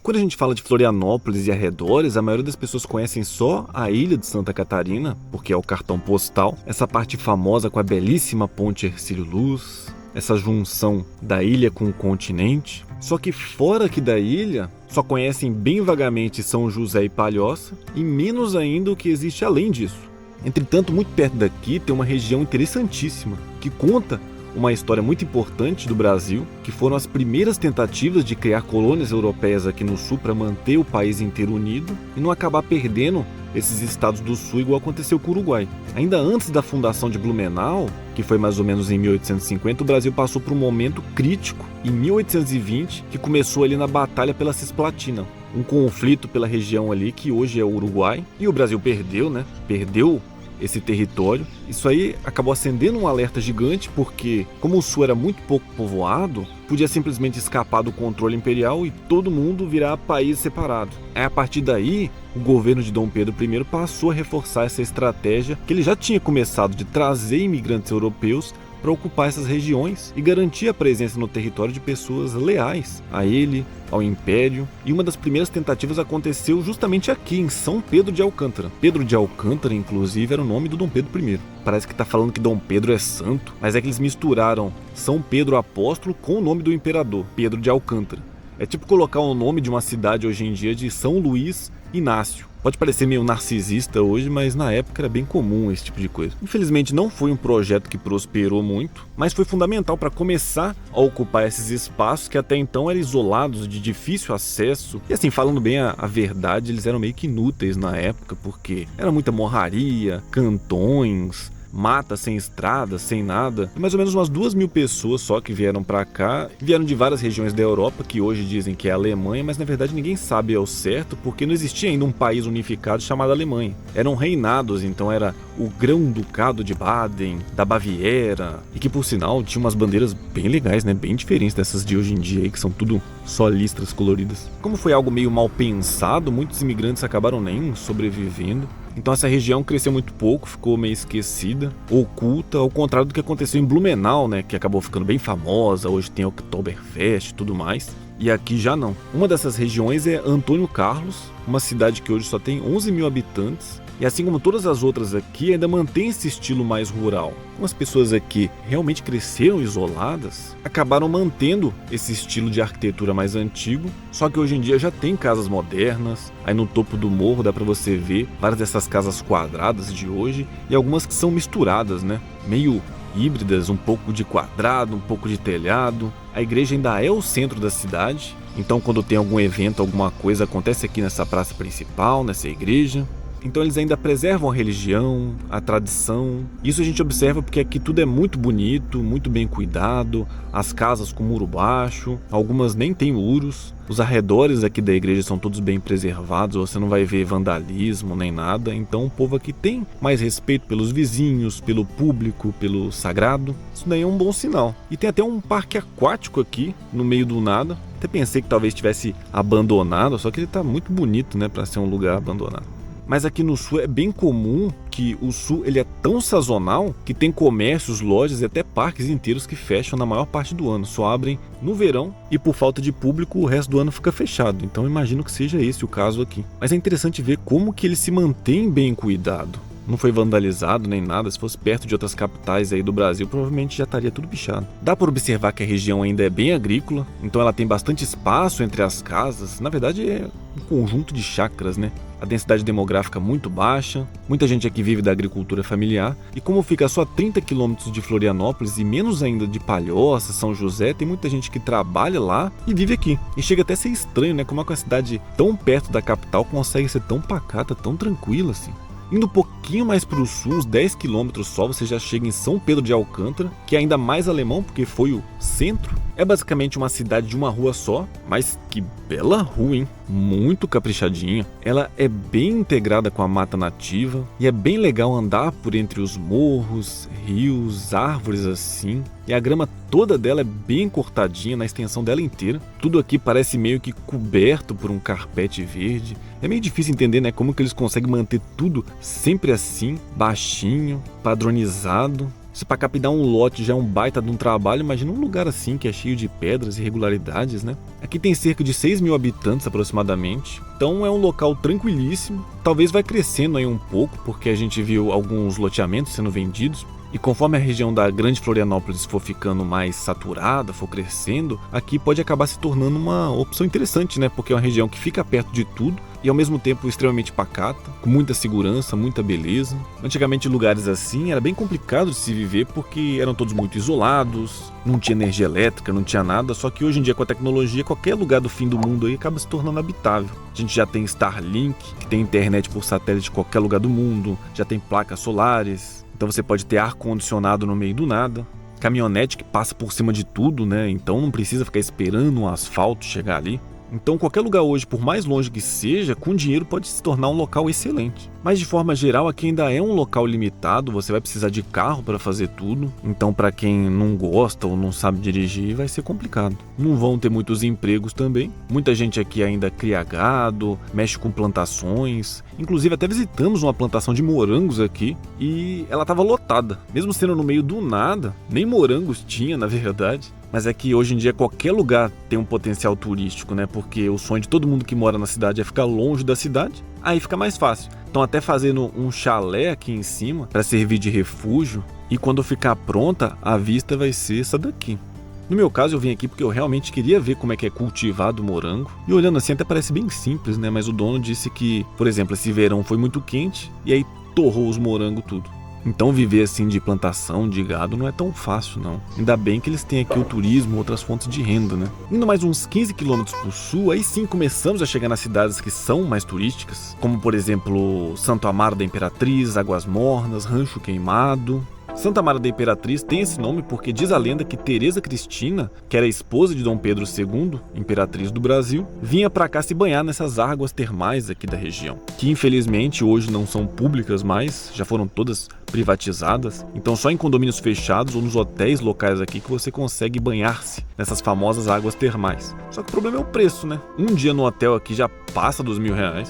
Quando a gente fala de Florianópolis e arredores, a maioria das pessoas conhecem só a ilha de Santa Catarina, porque é o cartão postal, essa parte famosa com a belíssima ponte Hercílio Luz, essa junção da ilha com o continente. Só que fora aqui da ilha, só conhecem bem vagamente São José e Palhoça, e menos ainda o que existe além disso. Entretanto, muito perto daqui tem uma região interessantíssima, que conta uma história muito importante do Brasil, que foram as primeiras tentativas de criar colônias europeias aqui no sul para manter o país inteiro unido e não acabar perdendo esses estados do sul igual aconteceu com o Uruguai. Ainda antes da fundação de Blumenau, que foi mais ou menos em 1850, o Brasil passou por um momento crítico em 1820, que começou ali na Batalha pela Cisplatina, um conflito pela região ali que hoje é o Uruguai, e o Brasil perdeu, né? Perdeu esse território. Isso aí acabou acendendo um alerta gigante, porque como o sul era muito pouco povoado, podia simplesmente escapar do controle imperial e todo mundo virar país separado. A partir daí, o governo de Dom Pedro I passou a reforçar essa estratégia que ele já tinha começado de trazer imigrantes europeus para ocupar essas regiões e garantir a presença no território de pessoas leais a ele, ao Império. E uma das primeiras tentativas aconteceu justamente aqui, em São Pedro de Alcântara. Pedro de Alcântara, inclusive, era o nome do Dom Pedro I. Parece que está falando que Dom Pedro é santo, mas é que eles misturaram São Pedro Apóstolo com o nome do imperador, Pedro de Alcântara. É tipo colocar o nome de uma cidade hoje em dia de São Luís Inácio. Pode parecer meio narcisista hoje, mas na época era bem comum esse tipo de coisa. Infelizmente não foi um projeto que prosperou muito, mas foi fundamental para começar a ocupar esses espaços que até então eram isolados, de difícil acesso. E assim, falando bem a verdade, eles eram meio que inúteis na época, porque era muita morraria, cantões, mata sem estrada, sem nada. Mais ou menos umas 2.000 pessoas só que vieram pra cá. Vieram de várias regiões da Europa, que hoje dizem que é a Alemanha, mas na verdade ninguém sabe ao certo, porque não existia ainda um país unificado chamado Alemanha. Eram reinados, então era o Grão-Ducado de Baden, da Baviera, e que por sinal tinha umas bandeiras bem legais, né? Bem diferentes dessas de hoje em dia aí, que são tudo só listras coloridas. Como foi algo meio mal pensado, muitos imigrantes acabaram nem sobrevivendo. Então essa região cresceu muito pouco, ficou meio esquecida, oculta, ao contrário do que aconteceu em Blumenau, né, que acabou ficando bem famosa, hoje tem Oktoberfest e tudo mais. E aqui já não. Uma dessas regiões é Antônio Carlos, uma cidade que hoje só tem 11.000 habitantes. E assim como todas as outras aqui, ainda mantém esse estilo mais rural. Como as pessoas aqui realmente cresceram isoladas, acabaram mantendo esse estilo de arquitetura mais antigo, só que hoje em dia já tem casas modernas. Aí no topo do morro dá pra você ver várias dessas casas quadradas de hoje e algumas que são misturadas, né? Meio híbridas, um pouco de quadrado, um pouco de telhado. A igreja ainda é o centro da cidade, então quando tem algum evento, alguma coisa, acontece aqui nessa praça principal, nessa igreja. Então eles ainda preservam a religião, a tradição. Isso a gente observa porque aqui tudo é muito bonito, muito bem cuidado. As casas com muro baixo, algumas nem têm muros. Os arredores aqui da igreja são todos bem preservados, você não vai ver vandalismo nem nada. Então o povo aqui tem mais respeito pelos vizinhos, pelo público, pelo sagrado. Isso daí é um bom sinal. E tem até um parque aquático aqui, no meio do nada. Até pensei que talvez tivesse abandonado, só que ele tá muito bonito, né, para ser um lugar abandonado. Mas aqui no sul é bem comum que o sul ele é tão sazonal que tem comércios, lojas e até parques inteiros que fecham na maior parte do ano. Só abrem no verão e por falta de público o resto do ano fica fechado. Então imagino que seja esse o caso aqui. Mas é interessante ver como que ele se mantém bem cuidado. Não foi vandalizado nem nada. Se fosse perto de outras capitais aí do Brasil, provavelmente já estaria tudo pichado. Dá para observar que a região ainda é bem agrícola, então ela tem bastante espaço entre as casas. Na verdade é um conjunto de chácaras, né? A densidade demográfica muito baixa, muita gente aqui vive da agricultura familiar, e como fica só a 30 quilômetros de Florianópolis e menos ainda de Palhoça, São José, tem muita gente que trabalha lá e vive aqui. E chega até a ser estranho, né? Como é que uma cidade tão perto da capital consegue ser tão pacata, tão tranquila assim. Indo um pouquinho mais para o sul, uns 10 quilômetros só, você já chega em São Pedro de Alcântara, que é ainda mais alemão porque foi o centro. É basicamente uma cidade de uma rua só, mas que bela rua, hein? Muito caprichadinha. Ela é bem integrada com a mata nativa e é bem legal andar por entre os morros, rios, árvores assim. E a grama toda dela é bem cortadinha na extensão dela inteira. Tudo aqui parece meio que coberto por um carpete verde. É meio difícil entender, né, como que eles conseguem manter tudo sempre assim, baixinho, padronizado. Se para captar um lote já é um baita de um trabalho, imagina um lugar assim que é cheio de pedras e irregularidades, né? Aqui tem cerca de 6 mil habitantes aproximadamente, então é um local tranquilíssimo. Talvez vai crescendo aí um pouco, porque a gente viu alguns loteamentos sendo vendidos. E conforme a região da Grande Florianópolis for ficando mais saturada, for crescendo, aqui pode acabar se tornando uma opção interessante, né? Porque é uma região que fica perto de tudo e ao mesmo tempo extremamente pacata, com muita segurança, muita beleza. Antigamente lugares assim era bem complicado de se viver porque eram todos muito isolados, não tinha energia elétrica, não tinha nada, só que hoje em dia com a tecnologia qualquer lugar do fim do mundo aí acaba se tornando habitável. A gente já tem Starlink, que tem internet por satélite em qualquer lugar do mundo, já tem placas solares. Então você pode ter ar-condicionado no meio do nada, caminhonete que passa por cima de tudo, né? Então não precisa ficar esperando um asfalto chegar ali. Então qualquer lugar hoje, por mais longe que seja, com dinheiro pode se tornar um local excelente. Mas de forma geral aqui ainda é um local limitado, você vai precisar de carro para fazer tudo. Então para quem não gosta ou não sabe dirigir vai ser complicado. Não vão ter muitos empregos também. Muita gente aqui ainda cria gado, mexe com plantações. Inclusive até visitamos uma plantação de morangos aqui e ela estava lotada. Mesmo sendo no meio do nada, nem morangos tinha na verdade. Mas é que hoje em dia qualquer lugar tem um potencial turístico, né? Porque o sonho de todo mundo que mora na cidade é ficar longe da cidade. Aí fica mais fácil. Então até fazendo um chalé aqui em cima para servir de refúgio. E quando ficar pronta, a vista vai ser essa daqui. No meu caso eu vim aqui porque eu realmente queria ver como é que é cultivado o morango. E olhando assim até parece bem simples, né? Mas o dono disse que, por exemplo, esse verão foi muito quente e aí torrou os morangos tudo. Então viver assim de plantação, de gado, não é tão fácil não. Ainda bem que eles têm aqui o turismo, outras fontes de renda, né? Indo mais uns 15 km pro sul, aí sim começamos a chegar nas cidades que são mais turísticas, como por exemplo Santo Amaro da Imperatriz, Águas Mornas, Rancho Queimado. Santa Amaro da Imperatriz tem esse nome porque diz a lenda que Teresa Cristina, que era esposa de Dom Pedro II, imperatriz do Brasil, vinha para cá se banhar nessas águas termais aqui da região, que infelizmente hoje não são públicas mais, já foram todas privatizadas, então só em condomínios fechados ou nos hotéis locais aqui que você consegue banhar-se nessas famosas águas termais. Só que o problema é o preço, né? Um dia no hotel aqui já passa dos R$1.000.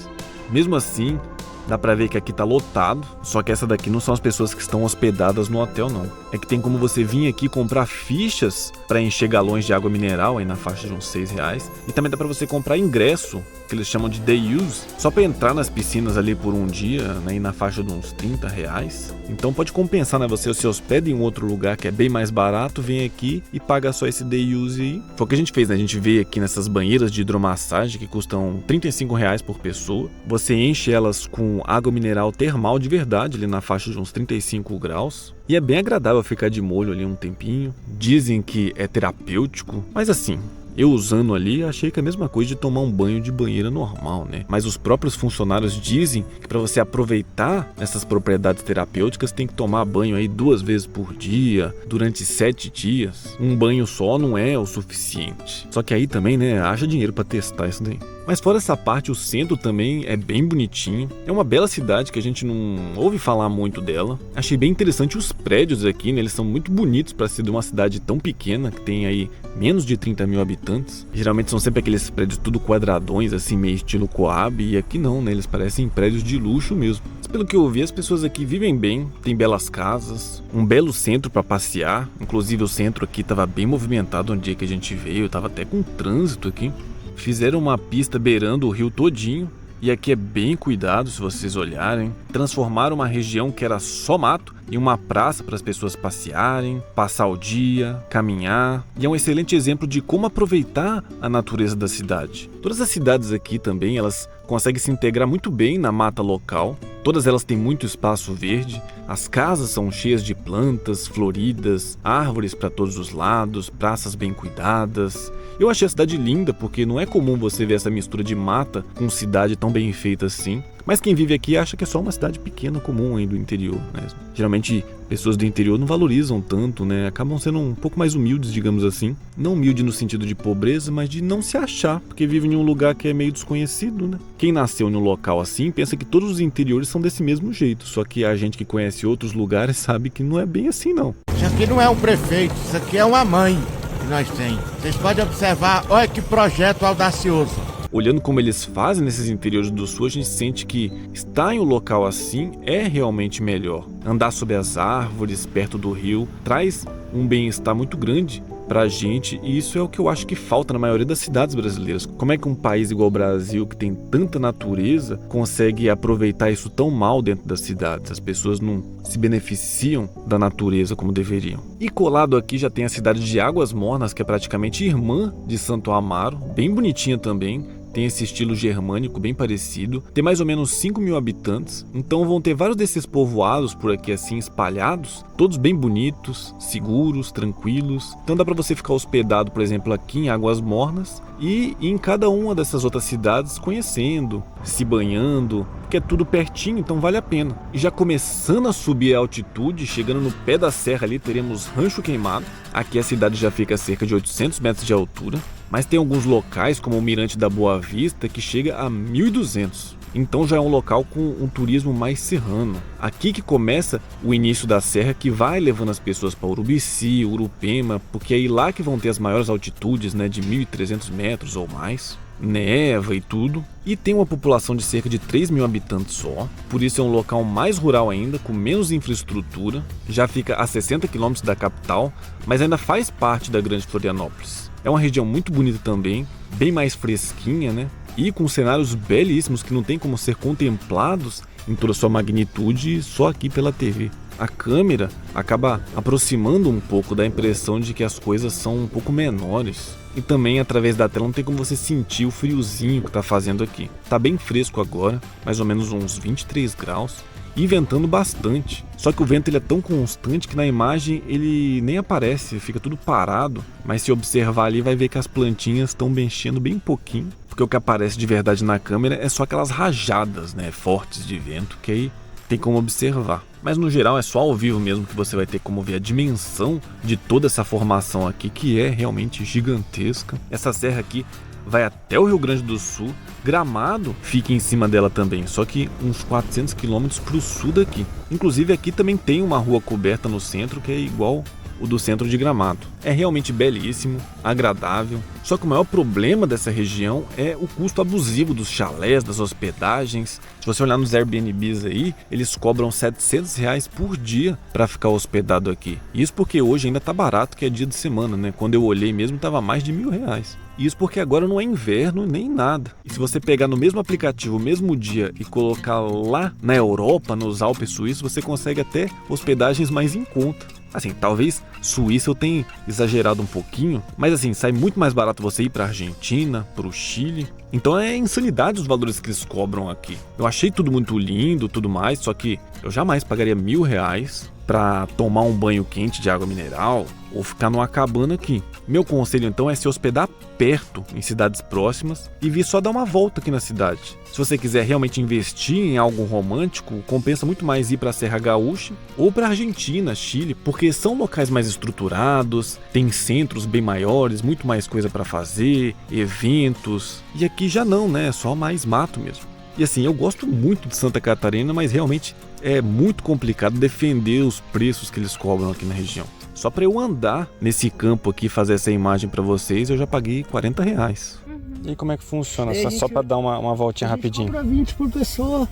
Mesmo assim, dá pra ver que aqui tá lotado, só que essa daqui não são as pessoas que estão hospedadas no hotel não. É que tem como você vir aqui comprar fichas pra encher galões de água mineral aí na faixa de uns R$6. E também dá pra você comprar ingresso, que eles chamam de day use, só pra entrar nas piscinas ali por um dia, né, e na faixa de uns R$30. Então pode compensar, né? Você se hospeda em um outro lugar que é bem mais barato, vem aqui e paga só esse day use aí. Foi o que a gente fez, né? A gente veio aqui nessas banheiras de hidromassagem que custam R$35 por pessoa. Você enche elas com água mineral termal de verdade, ali na faixa de uns 35 graus. E é bem agradável ficar de molho ali um tempinho. Dizem que é terapêutico, mas assim, eu usando ali, achei que é a mesma coisa de tomar um banho de banheira normal, né? Mas os próprios funcionários dizem que para você aproveitar essas propriedades terapêuticas tem que tomar banho aí 2 vezes por dia, durante 7 dias. Um banho só não é o suficiente. Só que aí também, né, haja dinheiro para testar isso daí. Mas fora essa parte, o centro também é bem bonitinho. É uma bela cidade que a gente não ouve falar muito dela. Achei bem interessante os prédios aqui, né? Eles são muito bonitos para ser de uma cidade tão pequena, que tem aí menos de 30 mil habitantes. Geralmente são sempre aqueles prédios tudo quadradões, assim, meio estilo Coab. E aqui não, né? Eles parecem prédios de luxo mesmo. Mas pelo que eu vi, as pessoas aqui vivem bem, tem belas casas, um belo centro para passear. Inclusive o centro aqui estava bem movimentado no dia que a gente veio, tava até com trânsito aqui. Fizeram uma pista beirando o rio todinho, e aqui é bem cuidado se vocês olharem. Transformaram uma região que era só mato em uma praça para as pessoas passearem, passar o dia, caminhar. E é um excelente exemplo de como aproveitar a natureza da cidade. Todas as cidades aqui também, elas conseguem se integrar muito bem na mata local. Todas elas têm muito espaço verde. As casas são cheias de plantas floridas, árvores para todos os lados, praças bem cuidadas. Eu achei a cidade linda porque não é comum você ver essa mistura de mata com cidade tão bem feita assim. Mas quem vive aqui acha que é só uma cidade pequena, comum aí do interior, né? Geralmente pessoas do interior não valorizam tanto, né? Acabam sendo um pouco mais humildes, digamos assim. Não humilde no sentido de pobreza, mas de não se achar, porque vive em um lugar que é meio desconhecido, né? Quem nasceu em um local assim pensa que todos os interiores são desse mesmo jeito, só que a gente que conhece outros lugares sabe que não é bem assim, não. Isso aqui não é um prefeito, isso aqui é uma mãe que nós temos. Vocês podem observar, olha que projeto audacioso. olhando como eles fazem nesses interiores do sul, a gente sente que estar em um local assim é realmente melhor. Andar sob as árvores, perto do rio, traz um bem-estar muito grande pra gente, e isso é o que eu acho que falta na maioria das cidades brasileiras. Como é que um país igual o Brasil, que tem tanta natureza, consegue aproveitar isso tão mal dentro das cidades? As pessoas não se beneficiam da natureza como deveriam. E colado aqui já tem a cidade de Águas Mornas, que é praticamente irmã de Santo Amaro, bem bonitinha também. Tem esse estilo germânico bem parecido, tem mais ou menos 5.000 habitantes, então vão ter vários desses povoados por aqui assim espalhados, todos bem bonitos, seguros, tranquilos. Então dá para você ficar hospedado, por exemplo, aqui em Águas Mornas e ir em cada uma dessas outras cidades conhecendo, se banhando, porque é tudo pertinho, então vale a pena. E já começando a subir a altitude, chegando no pé da serra ali, teremos Rancho Queimado. Aqui a cidade já fica a cerca de 800 metros de altura. Mas tem alguns locais, como o Mirante da Boa Vista, que chega a 1.200. Então já é um local com um turismo mais serrano. Aqui que começa o início da serra, que vai levando as pessoas para Urubici, Urupema, porque é aí lá que vão ter as maiores altitudes, né, de 1.300 metros ou mais. Neva e tudo. E tem uma população de cerca de 3.000 habitantes só. Por isso é um local mais rural ainda, com menos infraestrutura. Já fica a 60 quilômetros da capital, mas ainda faz parte da Grande Florianópolis. É uma região muito bonita também, bem mais fresquinha, né? E com cenários belíssimos que não tem como ser contemplados em toda a sua magnitude só aqui pela TV. A câmera acaba aproximando um pouco, da impressão de que as coisas são um pouco menores. E também através da tela não tem como você sentir o friozinho que tá fazendo aqui. Tá bem fresco agora, mais ou menos uns 23 graus. E ventando bastante. Só que o vento ele é tão constante que na imagem ele nem aparece, fica tudo parado. Mas se observar ali vai ver que as plantinhas estão mexendo bem pouquinho, porque o que aparece de verdade na câmera é só aquelas rajadas, né, fortes de vento, que aí tem como observar. Mas no geral é só ao vivo mesmo que você vai ter como ver a dimensão de toda essa formação aqui, que é realmente gigantesca. Essa serra aqui vai até o Rio Grande do Sul. Gramado fica em cima dela também, só que uns 400 quilômetros para o sul daqui. Inclusive aqui também tem uma rua coberta no centro que é igual o do centro de Gramado. É realmente belíssimo, agradável, só que o maior problema dessa região é o custo abusivo dos chalés, das hospedagens. Se você olhar nos Airbnbs aí, eles cobram R$700 por dia para ficar hospedado aqui. Isso porque hoje ainda tá barato, que é dia de semana, né? Quando eu olhei mesmo tava mais de R$1.000. Isso porque agora não é inverno nem nada. E se você pegar no mesmo aplicativo, o mesmo dia, e colocar lá na Europa, nos Alpes suíços, você consegue até hospedagens mais em conta. Assim, talvez Suíça eu tenha exagerado um pouquinho, mas assim, sai muito mais barato você ir para Argentina, para o Chile. Então é insanidade os valores que eles cobram aqui. Eu achei tudo muito lindo, tudo mais, só que eu jamais pagaria R$1.000 para tomar um banho quente de água mineral ou ficar numa cabana aqui. Meu conselho então é se hospedar perto, em cidades próximas, e vir só dar uma volta aqui na cidade. Se você quiser realmente investir em algo romântico, compensa muito mais ir para a Serra Gaúcha ou para Argentina, Chile, porque são locais mais estruturados, tem centros bem maiores, muito mais coisa para fazer, eventos. E aqui já não, né? É só mais mato mesmo. E assim, eu gosto muito de Santa Catarina, mas realmente é muito complicado defender os preços que eles cobram aqui na região. Só para eu andar nesse campo aqui e fazer essa imagem para vocês, eu já paguei R$40. E aí, como é que funciona? Só para dar uma voltinha rapidinho? Cobra 20 por pessoa.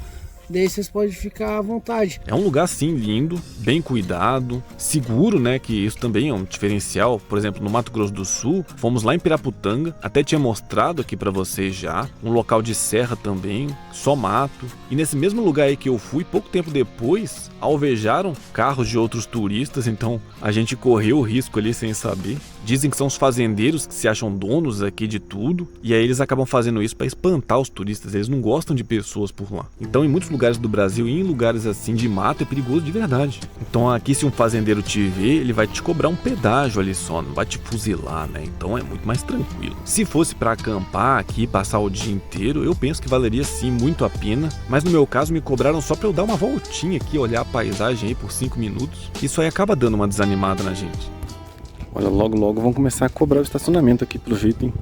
Daí vocês podem ficar à vontade. É um lugar sim lindo, bem cuidado, seguro, né? Que isso também é um diferencial. Por exemplo, no Mato Grosso do Sul, fomos lá em Piraputanga, até tinha mostrado aqui pra vocês já, um local de serra também, só mato. E nesse mesmo lugar aí que eu fui, pouco tempo depois, alvejaram carros de outros turistas, então a gente correu o risco ali sem saber. Dizem que são os fazendeiros que se acham donos aqui de tudo, e aí eles acabam fazendo isso para espantar os turistas, eles não gostam de pessoas por lá. Então em muitos lugares do Brasil e em lugares assim de mato é perigoso de verdade. Então aqui se um fazendeiro te ver, ele vai te cobrar um pedágio ali só, não vai te fuzilar, né? Então é muito mais tranquilo. Se fosse para acampar aqui, passar o dia inteiro, eu penso que valeria sim muito a pena, mas no meu caso me cobraram só para eu dar uma voltinha aqui, olhar a paisagem aí por 5 minutos. Isso aí acaba dando uma desanimada na gente. Olha, logo vão começar a cobrar o estacionamento aqui pelo jeito, hein?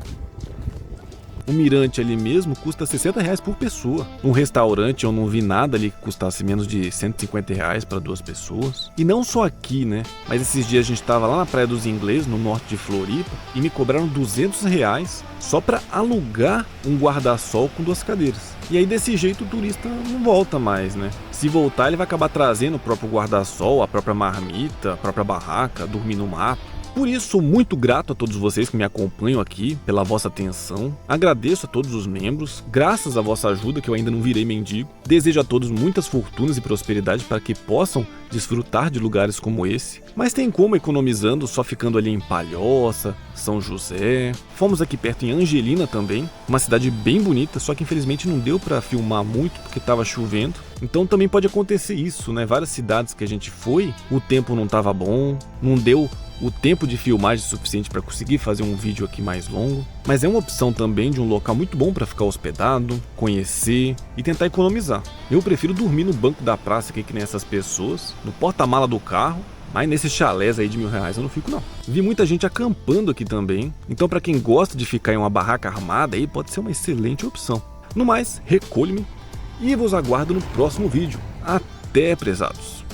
O mirante ali mesmo custa R$60 por pessoa. Um restaurante eu não vi nada ali que custasse menos de R$150 para 2 pessoas. E não só aqui, né? Mas esses dias a gente tava lá na Praia dos Ingleses, no norte de Floripa, e me cobraram R$200 só para alugar um guarda-sol com 2 cadeiras. E aí desse jeito o turista não volta mais, né? Se voltar ele vai acabar trazendo o próprio guarda-sol, a própria marmita, a própria barraca, dormir no mato. Por isso, sou muito grato a todos vocês que me acompanham aqui, pela vossa atenção. Agradeço a todos os membros, graças à vossa ajuda que eu ainda não virei mendigo. Desejo a todos muitas fortunas e prosperidade para que possam desfrutar de lugares como esse. Mas tem como economizando só ficando ali em Palhoça, São José. Fomos aqui perto em Angelina também, uma cidade bem bonita, só que infelizmente não deu para filmar muito porque estava chovendo. Então também pode acontecer isso, né? Várias cidades que a gente foi, o tempo não estava bom, não deu o tempo de filmagem suficiente para conseguir fazer um vídeo aqui mais longo, mas é uma opção também de um local muito bom para ficar hospedado, conhecer e tentar economizar. Eu prefiro dormir no banco da praça que nem essas pessoas, no porta-mala do carro, mas nesses chalés aí de R$1.000 eu não fico não. Vi muita gente acampando aqui também, então para quem gosta de ficar em uma barraca armada aí pode ser uma excelente opção. No mais, recolho-me e vos aguardo no próximo vídeo. Até, prezados!